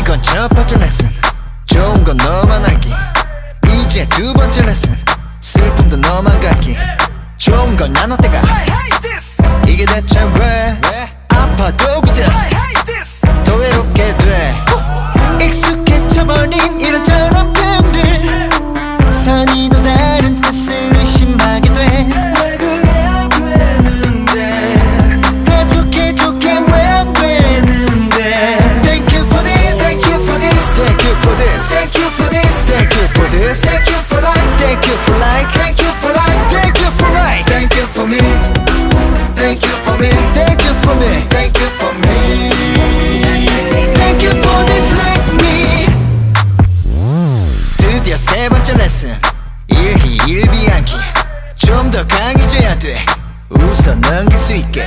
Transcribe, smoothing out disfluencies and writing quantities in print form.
건 첫 번째 레슨. 좋은 건 너만 알기. 이제 두 번째 레슨. 슬픔도 너만 갖기. 좋은 걸 나눌 때가 이게 대체 왜 아파도 그저 더 외롭게 돼. 익숙해져버린 이런저런 표현들 선이 또 다른 뜻을 의심하게 돼. 왜 그래 안 되는데 다 좋게 좋게 왜 안 되는데. Thank you for this, thank you for this, thank you for this, thank you for this, thank you for this, thank you for life, thank you for life, thank you for life, thank you for life, thank you for me, thank you for me, thank you for me, thank you for me, thank you for this like me. 드디어 세 번째 레슨. 일희일비하기. 좀 더 강해져야 돼. 웃어 넘길 수 있게.